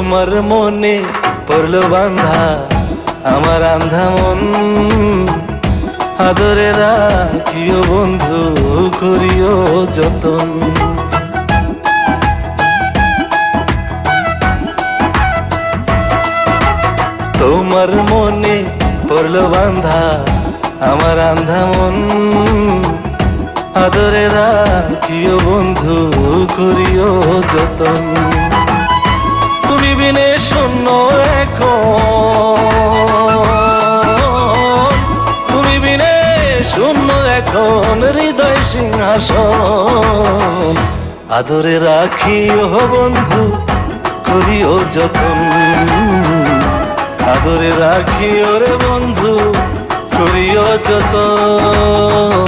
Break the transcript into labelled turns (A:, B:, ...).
A: তোমার মনে পড়লো বান্ধা আমার আন্ধা মন, আদরে রাখিও বন্ধু করিও যতন। তোমার মনে পড়লো বান্ধা আমার আন্ধা মন, আদরে রাখিও বন্ধু করিও যতন। তুমি বিনে শূন্য এখন, তুমি বিনে শূন্য এখন হৃদয় সিংহাসন, আদরে রাখিও বন্ধু করিও যতন, আদরে রাখিও রে বন্ধু করিও যতন।